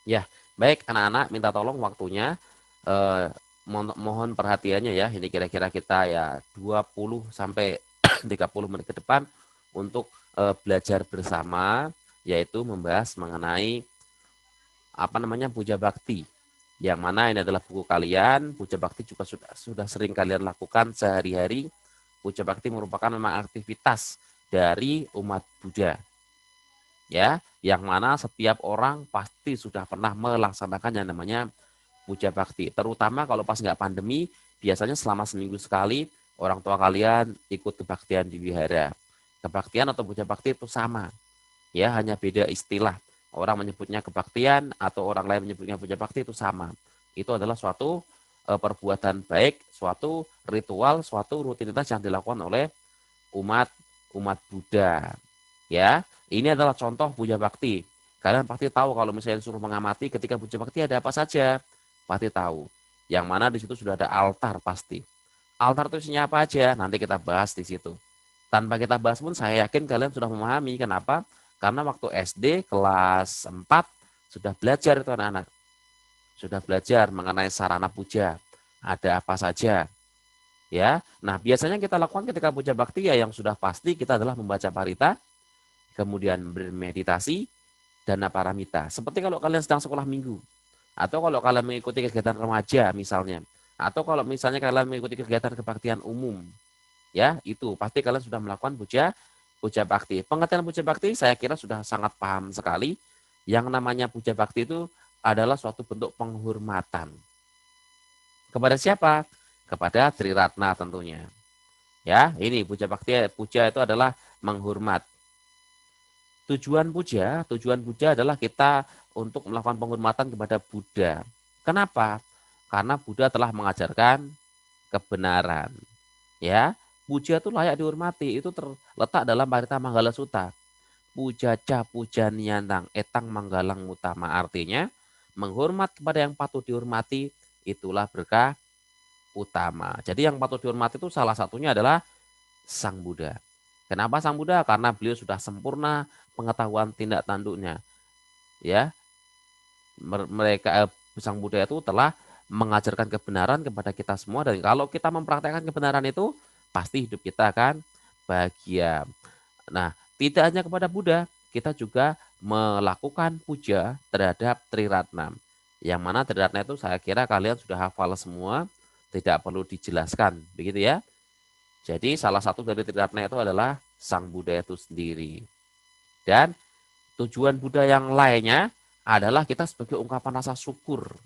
Ya, baik anak-anak, minta tolong waktunya, eh, mohon perhatiannya ya. Ini kira-kira kita ya 20 sampai 30 menit ke depan untuk belajar bersama, yaitu membahas mengenai apa namanya puja bakti. Yang mana ini adalah buku kalian, puja bakti juga sudah sering kalian lakukan sehari-hari. Puja bakti merupakan memang aktivitas dari umat Buddha, ya, yang mana setiap orang pasti sudah pernah melaksanakan yang namanya puja bakti. Terutama kalau pas nggak pandemi, biasanya selama seminggu sekali orang tua kalian ikut kebaktian di wihara. Kebaktian atau puja bakti itu sama, ya, hanya beda istilah. Orang menyebutnya kebaktian atau orang lain menyebutnya puja bakti itu sama. Itu adalah suatu perbuatan baik, suatu ritual, suatu rutinitas yang dilakukan oleh umat umat Buddha. Ya, ini adalah contoh puja bakti. Kalian pasti tahu kalau misalnya suruh mengamati ketika puja bakti ada apa saja. Pasti tahu. Yang mana di situ sudah ada altar pasti. Altar itu isinya apa aja? Nanti kita bahas di situ. Tanpa kita bahas pun saya yakin kalian sudah memahami. Kenapa? Karena waktu SD kelas 4 sudah belajar itu anak-anak. Sudah belajar mengenai sarana puja. Ada apa saja, ya. Nah, biasanya kita lakukan ketika puja bakti ya yang sudah pasti kita adalah membaca parita, kemudian bermeditasi, dan paramita. Seperti kalau kalian sedang sekolah minggu, atau kalau kalian mengikuti kegiatan remaja misalnya, atau kalau misalnya kalian mengikuti kegiatan kebaktian umum, ya itu pasti kalian sudah melakukan puja puja bakti. Pengertian puja bakti saya kira sudah sangat paham sekali. Yang namanya puja bakti itu adalah suatu bentuk penghormatan. Kepada siapa? Kepada Triratna tentunya. Ya, ini puja bakti, puja itu adalah menghormat. Tujuan puja adalah kita untuk melakukan penghormatan kepada Buddha. Kenapa? Karena Buddha telah mengajarkan kebenaran. Ya, puja itu layak dihormati. Itu terletak dalam Parita Manggala Sutta. Puja ca puja niantang etang manggalang utama. Artinya, menghormat kepada yang patut dihormati, itulah berkah utama. Jadi yang patut dihormati itu salah satunya adalah Sang Buddha. Kenapa Sang Buddha? Karena beliau sudah sempurna pengetahuan tindak tanduknya. Ya, mereka Sang Buddha itu telah mengajarkan kebenaran kepada kita semua, dan kalau kita mempraktekkan kebenaran itu pasti hidup kita akan bahagia. Nah, tidak hanya kepada Buddha, kita juga melakukan puja terhadap Triratna. Yang mana Triratna itu saya kira kalian sudah hafal semua, tidak perlu dijelaskan, begitu ya. Jadi salah satu dari Triratna itu adalah Sang Buddha itu sendiri. Dan tujuan Buddha yang lainnya adalah kita sebagai ungkapan rasa syukur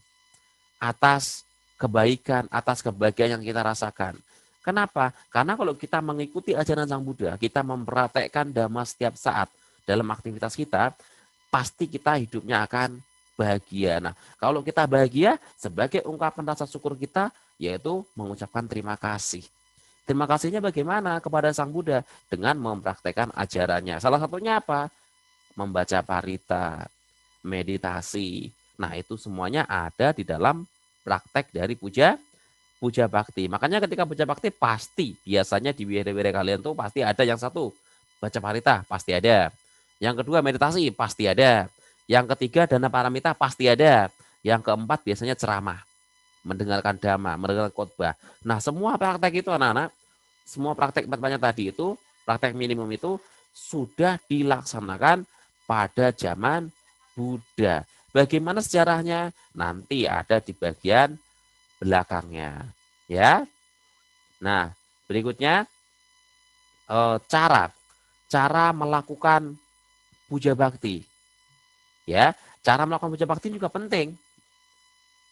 atas kebaikan, atas kebahagiaan yang kita rasakan. Kenapa? Karena kalau kita mengikuti ajaran Sang Buddha, kita mempraktekkan Dhamma setiap saat dalam aktivitas kita, pasti kita hidupnya akan bahagia. Nah, kalau kita bahagia, sebagai ungkapan rasa syukur kita, yaitu mengucapkan terima kasih. Terima kasihnya bagaimana kepada Sang Buddha? Dengan mempraktekkan ajarannya. Salah satunya apa? Membaca parita, meditasi. Nah, itu semuanya ada di dalam praktek dari puja puja bakti. Makanya ketika puja bakti pasti biasanya di wihara-wihara kalian tuh pasti ada yang satu baca parita, pasti ada. Yang kedua meditasi pasti ada. Yang ketiga dana paramita pasti ada. Yang keempat biasanya ceramah, mendengarkan dhamma, mendengarkan khotbah. Nah, semua praktek itu anak-anak, semua praktek empat tadi itu, praktek minimum itu sudah dilaksanakan pada zaman Buddha. Bagaimana sejarahnya? Nanti ada di bagian belakangnya. Ya. Nah, berikutnya cara cara melakukan puja bakti. Ya, cara melakukan puja bakti juga penting.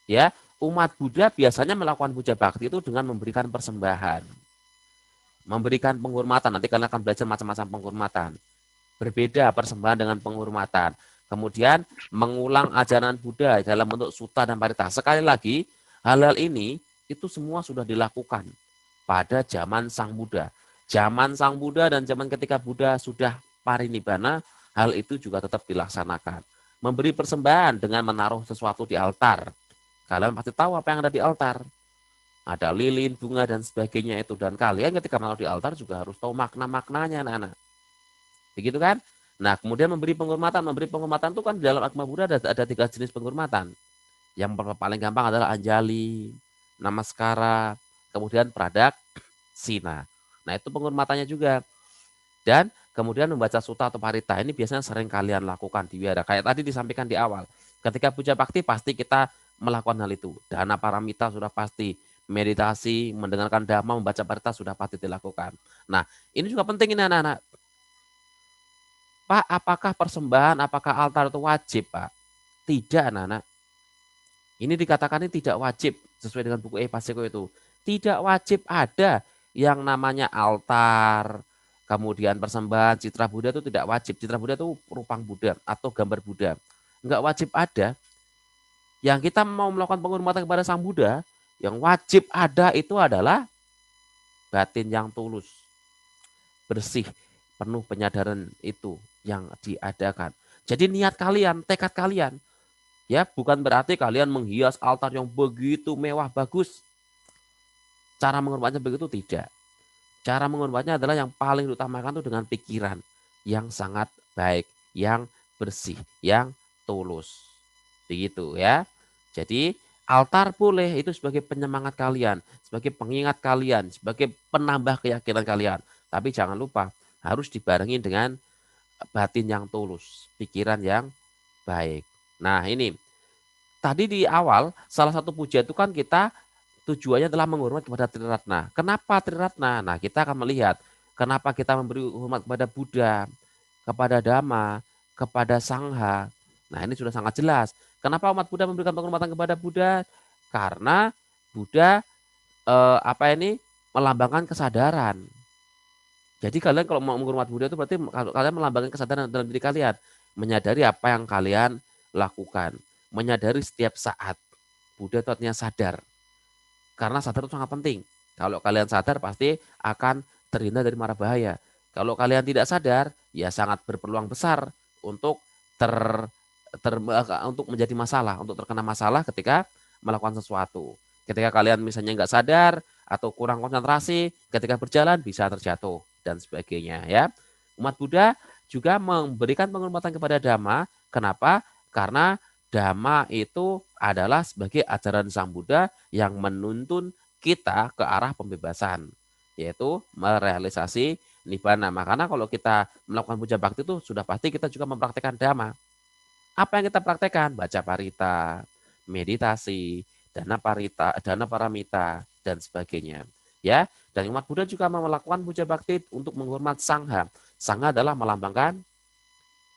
Ya, umat Buddha biasanya melakukan puja bakti itu dengan memberikan persembahan, memberikan penghormatan. Nanti kalian akan belajar macam-macam penghormatan. Berbeda persembahan dengan penghormatan. Kemudian mengulang ajaran Buddha dalam bentuk sutta dan parita. Sekali lagi, hal-hal ini itu semua sudah dilakukan pada zaman Sang Buddha. Zaman Sang Buddha dan zaman ketika Buddha sudah parinibbana, hal itu juga tetap dilaksanakan. Memberi persembahan dengan menaruh sesuatu di altar. Kalian pasti tahu apa yang ada di altar. Ada lilin, bunga, dan sebagainya itu. Dan kalian ketika menaruh di altar juga harus tahu makna-maknanya, anak-anak. Begitu kan? Nah, kemudian memberi penghormatan itu kan di dalam agama Buddha ada 3 jenis penghormatan. Yang paling gampang adalah Anjali, Namaskara, kemudian Pradaksina. Nah, itu penghormatannya juga. Dan kemudian membaca sutta atau parita ini biasanya sering kalian lakukan di wihara. Kayak tadi disampaikan di awal. Ketika puja bakti pasti kita melakukan hal itu. Dana paramita sudah pasti. Meditasi, mendengarkan dhamma, membaca parita sudah pasti dilakukan. Nah, ini juga penting ini anak-anak. Pak, apakah persembahan, apakah altar itu wajib, Pak? Tidak, anak-anak. Ini dikatakan ini tidak wajib sesuai dengan buku Epaseko itu. Tidak wajib ada yang namanya altar, kemudian persembahan, citra Buddha itu tidak wajib. Citra Buddha itu rupang Buddha atau gambar Buddha. Enggak wajib ada. Yang kita mau melakukan penghormatan kepada Sang Buddha, yang wajib ada itu adalah batin yang tulus, bersih, penuh penyadaran itu yang diadakan. Jadi niat kalian, tekad kalian, ya bukan berarti kalian menghias altar yang begitu mewah bagus. Cara menghormatnya begitu tidak. Cara menghormatnya adalah yang paling diutamakan itu dengan pikiran yang sangat baik, yang bersih, yang tulus. Begitu ya. Jadi altar boleh itu sebagai penyemangat kalian, sebagai pengingat kalian, sebagai penambah keyakinan kalian. Tapi jangan lupa harus dibarengi dengan batin yang tulus, pikiran yang baik. Nah, ini tadi di awal salah satu puja itu kan kita tujuannya adalah menghormat kepada Triratna. Kenapa Triratna? Nah, kita akan melihat kenapa kita memberi hormat kepada Buddha, kepada Dhamma, kepada Sangha. Nah, ini sudah sangat jelas. Kenapa umat Buddha memberikan penghormatan kepada Buddha? Karena Buddha melambangkan kesadaran. Jadi kalian kalau mau menghormat Buddha itu berarti kalian melambangkan kesadaran dalam diri kalian, menyadari apa yang kalian lakukan, menyadari setiap saat. Buddha itu artinya sadar. Karena sadar itu sangat penting. Kalau kalian sadar pasti akan terhindar dari mara bahaya. Kalau kalian tidak sadar, ya sangat berpeluang besar untuk untuk menjadi masalah, untuk terkena masalah ketika melakukan sesuatu. Ketika kalian misalnya nggak sadar atau kurang konsentrasi, ketika berjalan bisa terjatuh dan sebagainya ya. Umat Buddha juga memberikan penghormatan kepada Dhamma. Kenapa? Karena Dhamma itu adalah sebagai ajaran Sang Buddha yang menuntun kita ke arah pembebasan, yaitu merealisasi nibbana. Makanya kalau kita melakukan puja bakti itu sudah pasti kita juga mempraktekkan Dhamma. Apa yang kita praktekkan? Baca parita, meditasi, dana paramita, dan sebagainya. Ya, dan umat Buddha juga melakukan puja bakti untuk menghormat Sangha. Sangha adalah melambangkan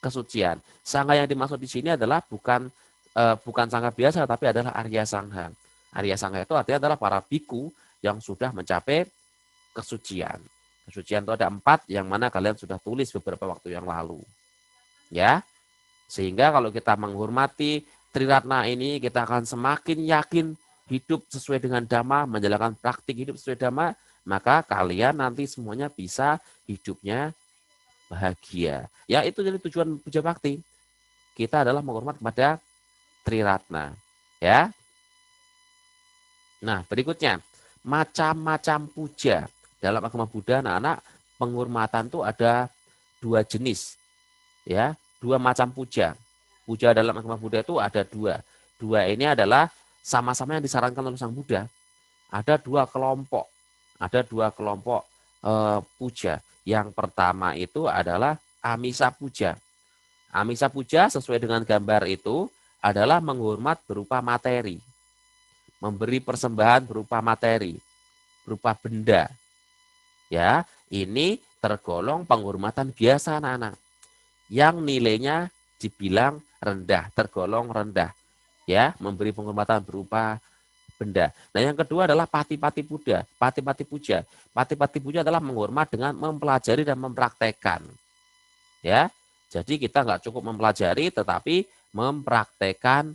kesucian. Sangha yang dimaksud di sini adalah bukan sangha biasa, tapi adalah Arya Sangha. Arya Sangha itu artinya adalah para biku yang sudah mencapai kesucian. Kesucian itu ada 4 yang mana kalian sudah tulis beberapa waktu yang lalu. Ya, sehingga kalau kita menghormati Triratna ini, kita akan semakin yakin hidup sesuai dengan Dhamma, menjalankan praktik hidup sesuai Dhamma, maka kalian nanti semuanya bisa hidupnya bahagia. Ya, itu jadi tujuan puja bakti. Kita adalah menghormat kepada Triratna. Ya. Nah, berikutnya, macam-macam puja. Dalam agama Buddha, anak-anak, penghormatan itu ada 2 jenis. Ya, 2 macam puja. Puja dalam agama Buddha itu ada 2. 2 ini adalah sama-sama yang disarankan oleh Sang Buddha. Ada 2 kelompok. Ada 2 kelompok puja. Yang pertama itu adalah Amisa puja. Amisa puja sesuai dengan gambar itu adalah menghormat berupa materi. Memberi persembahan berupa materi, berupa benda. Ya, ini tergolong penghormatan biasa anak-anak. Yang nilainya dibilang rendah, tergolong rendah. Ya, memberi penghormatan berupa benda. Nah, yang kedua adalah pati-pati Buddha, pati-pati puja. Pati-pati puja adalah menghormat dengan mempelajari dan mempraktekkan. Ya, jadi kita nggak cukup mempelajari, tetapi mempraktekkan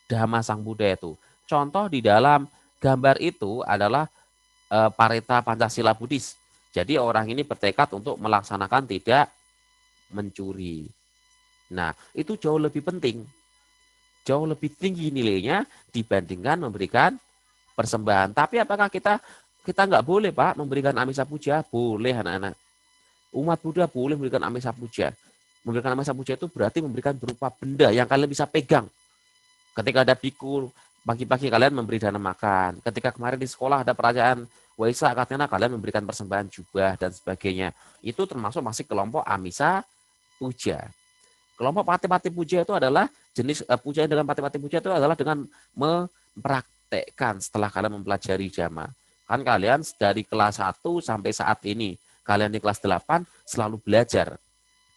Dhamma Sang Buddha itu. Contoh di dalam gambar itu adalah Parita Pancasila Buddhis. Jadi orang ini bertekad untuk melaksanakan tidak mencuri. Nah, itu jauh lebih penting. Jauh lebih tinggi nilainya dibandingkan memberikan persembahan. Tapi apakah kita nggak boleh, Pak, memberikan amisa puja? Boleh, anak-anak. Umat Buddha boleh memberikan amisa puja. Memberikan nama puja itu berarti memberikan berupa benda yang kalian bisa pegang. Ketika ada biku, pagi-pagi kalian memberi dana makan. Ketika kemarin di sekolah ada perayaan Waisak, katanya kalian memberikan persembahan jubah dan sebagainya. Itu termasuk masih kelompok Amisa Puja. Kelompok Pati-Pati Puja itu adalah jenis puja dengan Pati-Pati Puja itu adalah dengan mempraktekkan setelah kalian mempelajari Dhamma. Kan kalian dari kelas 1 sampai saat ini, kalian di kelas 8 selalu belajar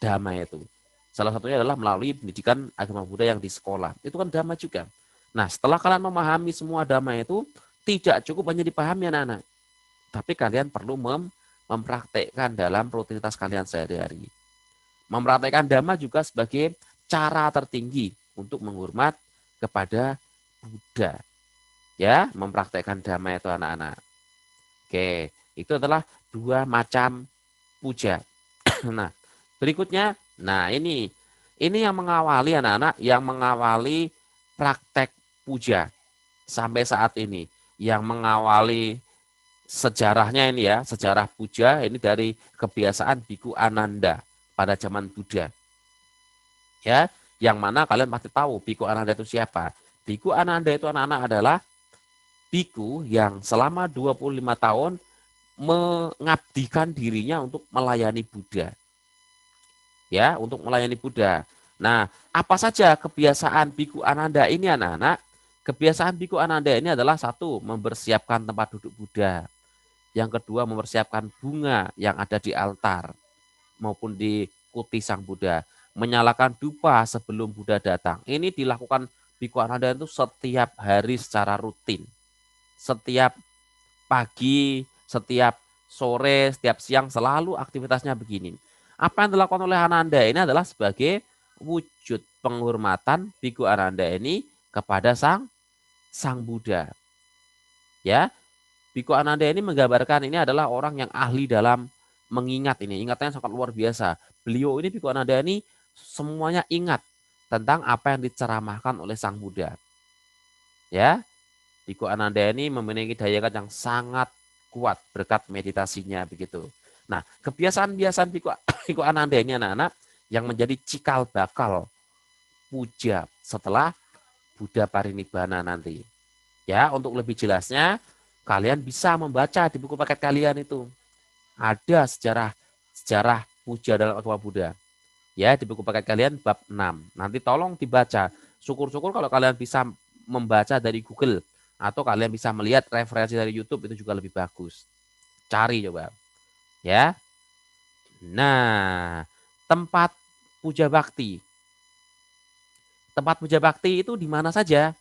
Dhamma itu. Salah satunya adalah melalui pendidikan agama Buddha yang di sekolah. Itu kan Dhamma juga. Nah, setelah kalian memahami semua Dhamma itu, tidak cukup hanya dipahami anak-anak. Tapi kalian perlu mempraktekkan dalam rutinitas kalian sehari-hari. Mempraktekkan Dhamma juga sebagai cara tertinggi untuk menghormat kepada Buddha. Ya, mempraktekkan Dhamma itu anak-anak. Oke, itu adalah 2 macam puja. Nah, berikutnya, nah ini yang mengawali anak-anak, yang mengawali praktek puja sampai saat ini, yang mengawali sejarahnya ini ya, sejarah puja ini dari kebiasaan Biku Ananda pada zaman Buddha. Ya, yang mana kalian pasti tahu Biku Ananda itu siapa? Biku Ananda itu anak-anak adalah biku yang selama 25 tahun mengabdikan dirinya untuk melayani Buddha. Ya, untuk melayani Buddha. Nah, apa saja kebiasaan Biku Ananda ini anak-anak? Kebiasaan Biku Ananda ini adalah 1, mempersiapkan tempat duduk Buddha. Yang kedua, mempersiapkan bunga yang ada di altar maupun di kuti Sang Buddha. Menyalakan dupa sebelum Buddha datang. Ini dilakukan Biku Ananda itu setiap hari secara rutin. Setiap pagi, setiap sore, setiap siang selalu aktivitasnya begini. Apa yang dilakukan oleh Ananda ini adalah sebagai wujud penghormatan Biku Ananda ini kepada Sang Buddha. Ya, Biku Ananda ini menggambarkan ini adalah orang yang ahli dalam mengingat ini. Ingatannya sangat luar biasa. Beliau ini Biku Ananda ini semuanya ingat tentang apa yang diceramahkan oleh Sang Buddha. Ya, Biku Ananda ini memiliki daya ingat yang sangat kuat berkat meditasinya begitu. Nah, kebiasaan-kebiasaan Biku Ananda ini anak-anak yang menjadi cikal bakal puja setelah Buddha Parinibbana nanti. Ya, untuk lebih jelasnya kalian bisa membaca di buku paket kalian itu. Ada sejarah puja dalam agama Buddha. Ya, di buku paket kalian bab 6. Nanti tolong dibaca. Syukur-syukur kalau kalian bisa membaca dari Google atau kalian bisa melihat referensi dari YouTube itu juga lebih bagus. Cari coba. Ya. Nah, tempat puja bakti. Tempat puja bakti itu di mana saja?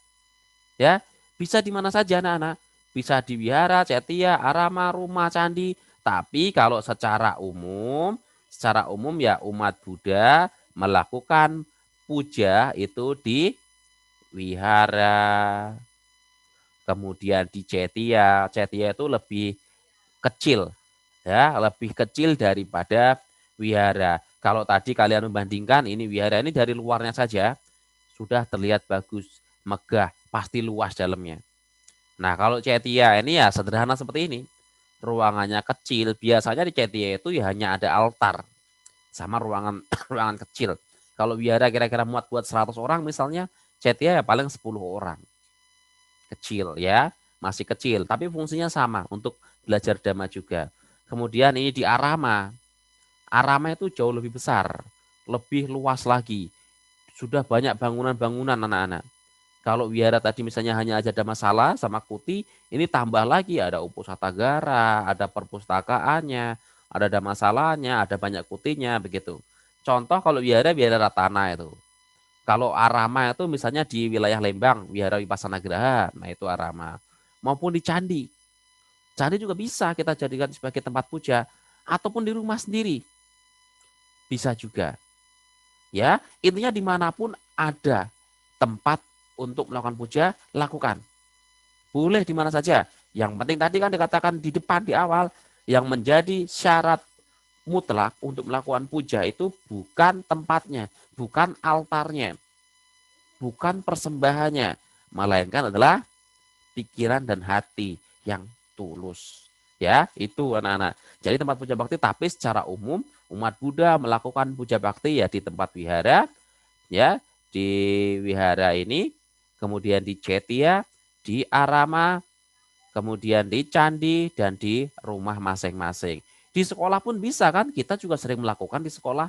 Ya, bisa di mana saja anak-anak. Bisa di wihara, cetia, arama, rumah, candi. Tapi kalau secara umum ya umat Buddha melakukan puja itu di wihara. Kemudian di cetia. Cetia itu lebih kecil, ya, lebih kecil daripada wihara. Kalau tadi kalian membandingkan ini wihara ini dari luarnya saja sudah terlihat bagus, megah, pasti luas dalamnya. Nah, kalau cetia ini ya sederhana seperti ini. Ruangannya kecil, biasanya di cetia itu ya hanya ada altar sama ruangan ruangan kecil. Kalau wihara kira-kira muat buat 100 orang misalnya, cetia ya paling 10 orang. Kecil ya, masih kecil, tapi fungsinya sama untuk belajar dhamma juga. Kemudian ini di arama. Arama itu jauh lebih besar, lebih luas lagi. Sudah banyak bangunan-bangunan anak-anak. Kalau wihara tadi misalnya hanya aja ada masalah sama kuti, ini tambah lagi ada upusatagara, ada perpustakaannya, ada dhammasalanya, ada banyak kutinya begitu. Contoh kalau wihara Ratana itu. Kalau arama itu misalnya di wilayah Lembang, wihara Vipassana Graha, nah itu arama. Maupun di candi. Candi juga bisa kita jadikan sebagai tempat puja ataupun di rumah sendiri. Bisa juga. Ya, intinya dimanapun ada tempat untuk melakukan puja, lakukan. Boleh di mana saja. Yang penting tadi kan dikatakan di depan, di awal, yang menjadi syarat mutlak untuk melakukan puja itu bukan tempatnya, bukan altarnya, bukan persembahannya, melainkan adalah pikiran dan hati yang tulus. Ya, itu anak-anak. Jadi tempat puja bakti tapi secara umum Umat Buddha melakukan puja bakti ya di tempat wihara, ya, di wihara ini, kemudian di Cetya, di Arama, kemudian di candi, dan di rumah masing-masing. Di sekolah pun bisa kan, kita juga sering melakukan di sekolah,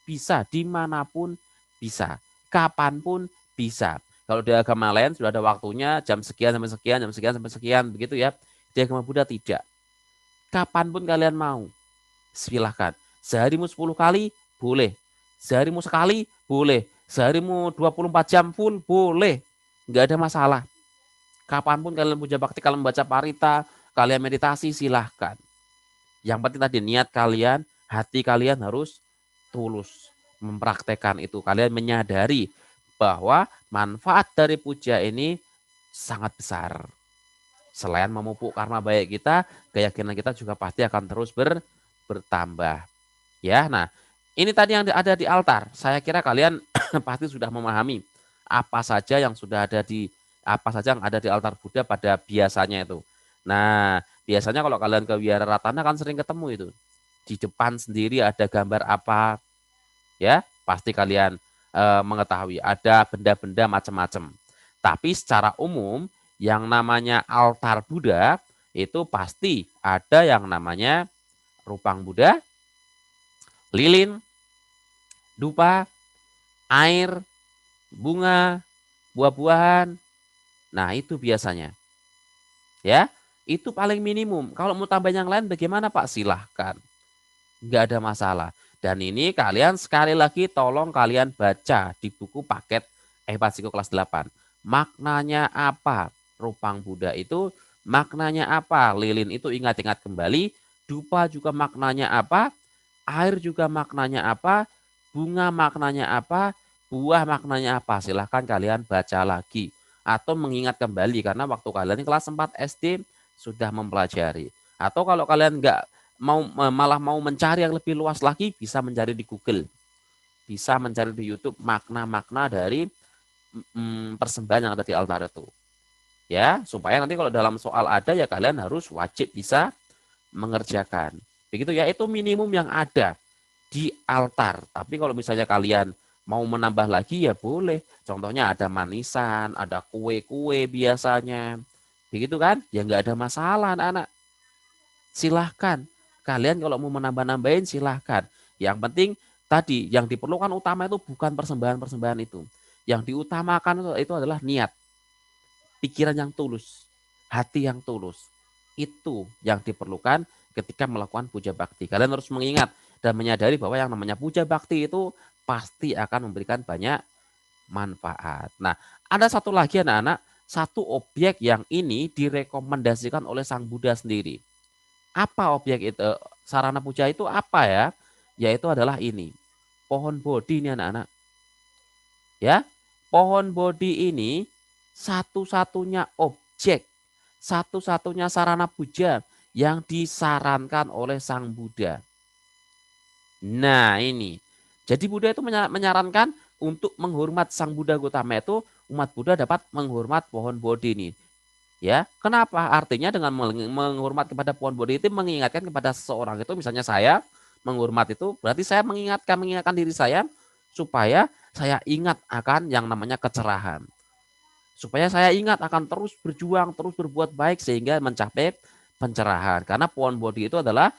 bisa, dimanapun bisa, kapanpun bisa. Kalau di agama lain sudah ada waktunya, jam sekian sampai sekian, jam sekian sampai sekian, begitu ya. Di agama Buddha tidak. Kapanpun kalian mau, silahkan. Seharimu 10 kali, boleh. Seharimu sekali, boleh. Seharimu 24 jam full, boleh. Nggak ada masalah. Kapanpun kalian puja bakti, kalian membaca parita, kalian meditasi, silahkan. Yang penting tadi niat kalian, hati kalian harus tulus mempraktekkan itu. Kalian menyadari bahwa manfaat dari puja ini sangat besar. Selain memupuk karma baik kita, keyakinan kita juga pasti akan terus bertambah. Ya, nah ini tadi yang ada di altar. Saya kira kalian pasti sudah memahami apa saja yang sudah ada di apa saja yang ada di altar Buddha pada biasanya itu. Nah, biasanya kalau kalian ke Wihara Ratana kan sering ketemu itu. Di depan sendiri ada gambar apa, ya? Pasti kalian mengetahui ada benda-benda macam-macam. Tapi secara umum yang namanya altar Buddha itu pasti ada yang namanya rupang Buddha, lilin, dupa, air, bunga, buah-buahan. Nah, itu biasanya. Ya, itu paling minimum. Kalau mau tambah yang lain bagaimana Pak? Silahkan. Nggak ada masalah. Dan ini kalian sekali lagi tolong kalian baca di buku paket Ehpasiko kelas 8. Maknanya apa? Rupang Buddha itu maknanya apa? Lilin itu ingat-ingat kembali. Dupa juga maknanya apa? Air juga maknanya apa? Bunga maknanya apa? Buah maknanya apa? Silahkan kalian baca lagi. Atau mengingat kembali karena waktu kalian kelas 4 SD sudah mempelajari. Atau kalau kalian nggak malah mau mencari yang lebih luas lagi, bisa mencari di Google, bisa mencari di YouTube makna-makna dari persembahan yang ada di altar itu, ya, supaya nanti kalau dalam soal ada ya kalian harus wajib bisa mengerjakan, begitu ya. Itu minimum yang ada di altar. Tapi kalau misalnya kalian mau menambah lagi ya boleh, contohnya ada manisan, ada kue-kue biasanya, begitu kan, ya nggak ada masalah anak-anak. Silahkan. Kalian kalau mau menambah-nambahin silahkan. Yang penting tadi yang diperlukan utama itu bukan persembahan-persembahan itu. Yang diutamakan itu adalah niat, pikiran yang tulus, hati yang tulus. Itu yang diperlukan ketika melakukan puja bakti. Kalian harus mengingat dan menyadari bahwa yang namanya puja bakti itu pasti akan memberikan banyak manfaat. Nah, ada satu lagi anak-anak, satu objek yang ini direkomendasikan oleh Sang Buddha sendiri. Apa objek itu? Sarana puja itu apa ya? Yaitu adalah ini. Pohon bodi ini anak-anak. Ya, pohon bodi ini satu-satunya objek, satu-satunya sarana puja yang disarankan oleh Sang Buddha. Nah ini, jadi Buddha itu menyarankan untuk menghormat Sang Buddha Gautama itu umat Buddha dapat menghormat pohon bodi ini. Ya, kenapa? Artinya dengan menghormat kepada pohon bodi itu mengingatkan kepada seseorang itu, misalnya saya menghormat itu berarti saya mengingatkan diri saya supaya saya ingat akan yang namanya kecerahan. Supaya saya ingat akan terus berjuang, terus berbuat baik sehingga mencapai pencerahan. Karena pohon bodi itu adalah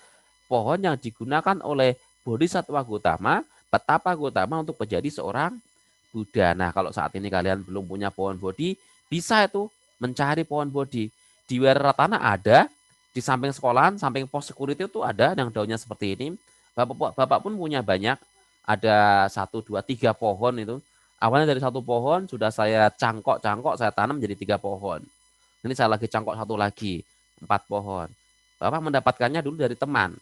pohon yang digunakan oleh Bodhisattva Gautama, Petapa Gautama untuk menjadi seorang Buddha. Nah, kalau saat ini kalian belum punya pohon bodi, bisa itu mencari pohon bodi. Di Wiraratana ada, di samping sekolahan, samping pos security itu ada yang daunnya seperti ini. Bapak pun punya banyak, ada 1, 2, 3 pohon itu. Awalnya dari 1 pohon, sudah saya cangkok-cangkok, saya tanam jadi 3 pohon. Ini saya lagi cangkok 1 lagi, 4 pohon. Bapak mendapatkannya dulu dari teman.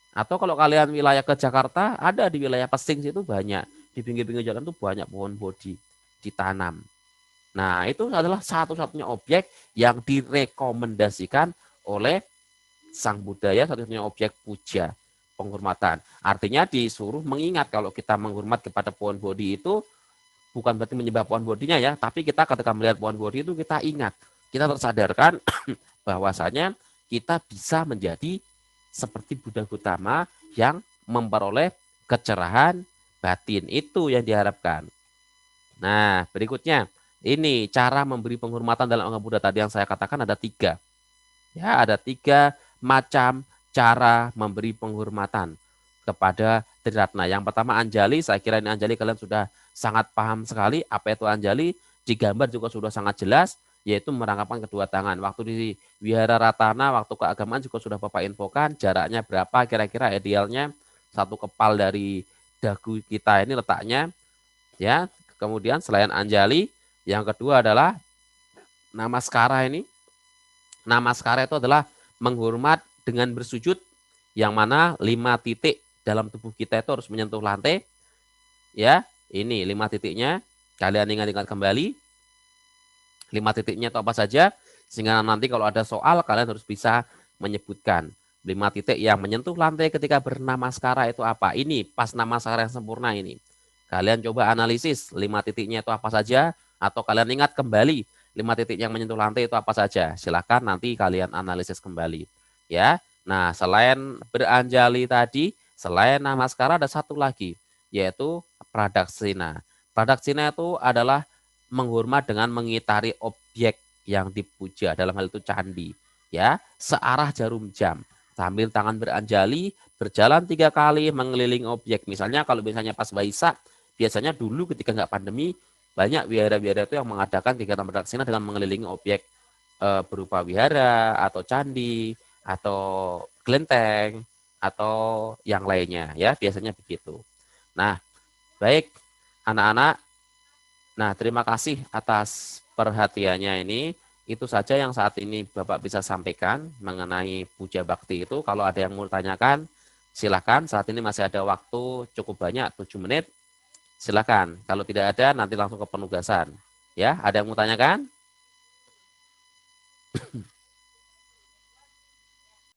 Atau kalau kalian wilayah ke Jakarta, ada di wilayah Pesing situ banyak. Di pinggir-pinggir jalan tuh banyak pohon bodi ditanam. Nah, itu adalah satu-satunya objek yang direkomendasikan oleh Sang Buddha, ya, satu-satunya objek puja, penghormatan. Artinya disuruh mengingat kalau kita menghormat kepada pohon bodi itu bukan berarti menyembah pohon bodinya ya, tapi kita ketika melihat pohon bodi itu kita ingat, kita tersadarkan bahwasanya kita bisa menjadi seperti Buddha Gautama yang memperoleh kecerahan batin. Itu yang diharapkan. Nah, berikutnya ini cara memberi penghormatan dalam agama Buddha tadi yang saya katakan ada 3. Ya, ada 3 macam cara memberi penghormatan kepada Triratna. Yang pertama Anjali, saya kira ini Anjali kalian sudah sangat paham sekali apa itu Anjali. Di gambar juga sudah sangat jelas, yaitu merangkapkan kedua tangan. Waktu di Wihara Ratana, waktu keagamaan juga sudah Bapak infokan jaraknya berapa kira-kira idealnya satu kepal dari dagu kita ini letaknya. Ya, kemudian selain Anjali, yang kedua adalah Namaskara ini. Namaskara itu adalah menghormat dengan bersujud, yang mana 5 titik dalam tubuh kita itu harus menyentuh lantai. Ya, ini 5 titiknya. Kalian ingat-ingat kembali. 5 titiknya itu apa saja, sehingga nanti kalau ada soal kalian harus bisa menyebutkan 5 titik yang menyentuh lantai ketika bernamaskara itu apa. Ini pas namaskara yang sempurna ini. Kalian coba analisis 5 titiknya itu apa saja, atau kalian ingat kembali 5 titik yang menyentuh lantai itu apa saja. Silakan nanti kalian analisis kembali. Ya. Nah, selain beranjali tadi, selain namaskara ada satu lagi, yaitu pradaksina. Pradaksina itu adalah menghormat dengan mengitari objek yang dipuja, dalam hal itu candi, ya, searah jarum jam sambil tangan beranjali berjalan 3 kali mengelilingi objek. Misalnya kalau misalnya pas Waisak, biasanya dulu ketika nggak pandemi banyak wihara-wihara itu yang mengadakan kegiatan berdaksina dengan mengelilingi objek berupa wihara atau candi atau kelenteng atau yang lainnya, ya, biasanya begitu. Nah, baik anak-anak. Nah, terima kasih atas perhatiannya ini. Itu saja yang saat ini Bapak bisa sampaikan mengenai puja bakti itu. Kalau ada yang mau tanyakan, silakan. Saat ini masih ada waktu cukup banyak, 7 menit. Silakan. Kalau tidak ada, nanti langsung ke penugasan. Ya, ada yang mau tanyakan?